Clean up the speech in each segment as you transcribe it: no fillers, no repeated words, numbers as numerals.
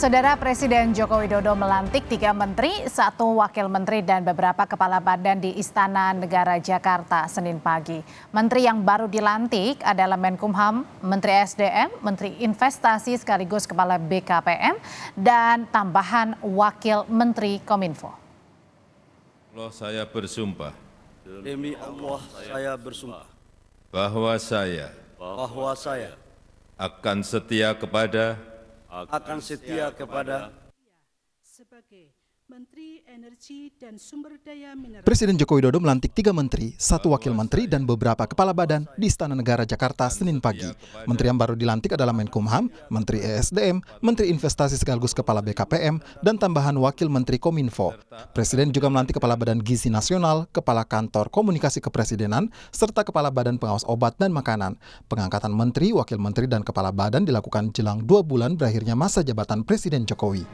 Saudara Presiden Joko Widodo melantik 3 menteri, 1 wakil menteri dan beberapa kepala badan di Istana Negara Jakarta Senin pagi. Menteri yang baru dilantik adalah Menkumham, Menteri SDM, Menteri Investasi sekaligus Kepala BKPM, dan tambahan Wakil Menteri Kominfo. Saya bersumpah. Demi Allah saya bersumpah. Bahwa saya. Akan setia kepada. Sebagai Menteri Energi dan Sumber Daya Mineral. Presiden Joko Widodo melantik 3 menteri, 1 wakil menteri dan beberapa kepala badan di Istana Negara Jakarta Senin pagi. Menteri yang baru dilantik adalah Menkumham, Menteri ESDM, Menteri Investasi sekaligus Kepala BKPM, dan tambahan Wakil Menteri Kominfo. Presiden juga melantik Kepala Badan Gizi Nasional, Kepala Kantor Komunikasi Kepresidenan, serta Kepala Badan Pengawas Obat dan Makanan. Pengangkatan Menteri, Wakil Menteri, dan Kepala Badan dilakukan jelang 2 bulan berakhirnya masa jabatan Presiden Jokowi.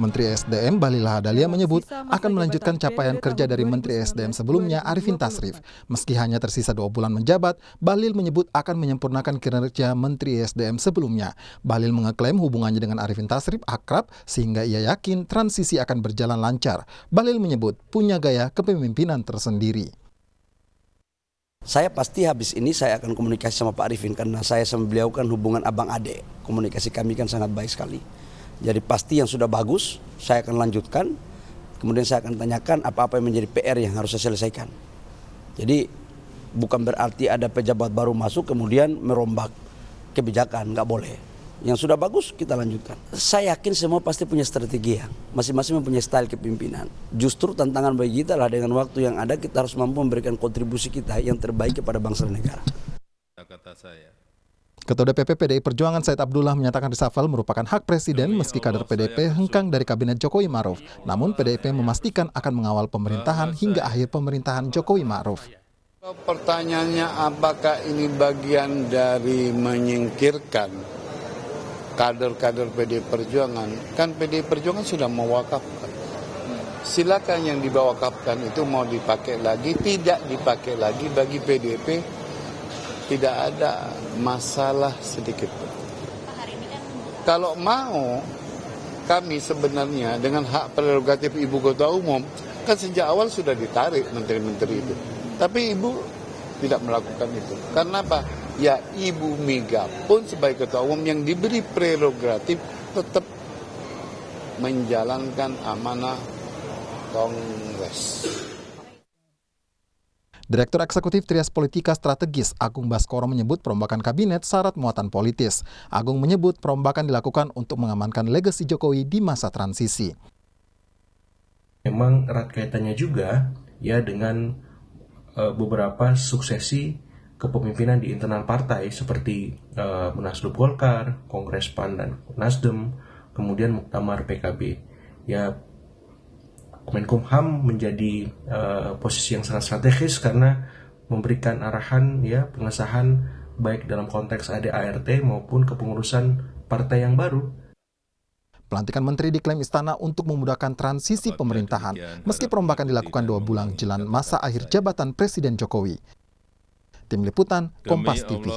Menteri SDM Bahlil Lahadalia menyebut akan melanjutkan capaian kerja dari Menteri SDM sebelumnya Arifin Tasrif. Meski hanya tersisa 2 bulan menjabat, Bahlil menyebut akan menyempurnakan kinerja Menteri SDM sebelumnya. Bahlil mengeklaim hubungannya dengan Arifin Tasrif akrab sehingga ia yakin transisi akan berjalan lancar. Bahlil menyebut punya gaya kepemimpinan tersendiri. Saya pasti habis ini saya akan komunikasi sama Pak Arifin karena saya sama beliau kan hubungan abang adek. Komunikasi kami kan sangat baik sekali. Jadi pasti yang sudah bagus, saya akan lanjutkan. Kemudian saya akan tanyakan apa-apa yang menjadi PR yang harus saya selesaikan. Jadi bukan berarti ada pejabat baru masuk kemudian merombak kebijakan, nggak boleh. Yang sudah bagus kita lanjutkan. Saya yakin semua pasti punya strategi ya. Masing-masing mempunyai style kepemimpinan. Justru tantangan bagi kita lah dengan waktu yang ada kita harus mampu memberikan kontribusi kita yang terbaik kepada bangsa dan negara. Kata saya. Ketua DPP PDI Perjuangan Said Abdullah menyatakan reshuffle merupakan hak presiden meski kader PDIP hengkang dari kabinet Jokowi Ma'ruf. Namun PDIP memastikan akan mengawal pemerintahan hingga akhir pemerintahan Jokowi Ma'ruf. Pertanyaannya apakah ini bagian dari menyingkirkan kader-kader PDI Perjuangan? Kan PDI Perjuangan sudah mewakafkan. Silakan yang diwakafkan itu mau dipakai lagi, tidak dipakai lagi bagi PDIP. Tidak ada masalah sedikit. Kalau mau, kami sebenarnya dengan hak prerogatif Ibu Ketua Umum, kan sejak awal sudah ditarik menteri-menteri itu. Tapi Ibu tidak melakukan itu. Karena apa? Ya Ibu Mega pun sebagai Ketua Umum yang diberi prerogatif tetap menjalankan amanah Kongres. Direktur Eksekutif Trias Politika Strategis Agung Baskoro menyebut perombakan kabinet syarat muatan politis. Agung menyebut perombakan dilakukan untuk mengamankan legasi Jokowi di masa transisi. Memang erat kaitannya juga ya dengan beberapa suksesi kepemimpinan di internal partai seperti Munaslup Golkar, Kongres PAN dan Nasdem, kemudian Muktamar PKB. Ya, Menkumham menjadi posisi yang sangat strategis karena memberikan arahan ya pengesahan baik dalam konteks ADART maupun kepengurusan partai yang baru. Pelantikan menteri diklaim istana untuk memudahkan transisi pemerintahan meski perombakan dilakukan 2 bulan jelang masa akhir jabatan Presiden Jokowi. Tim Liputan Kompas TV.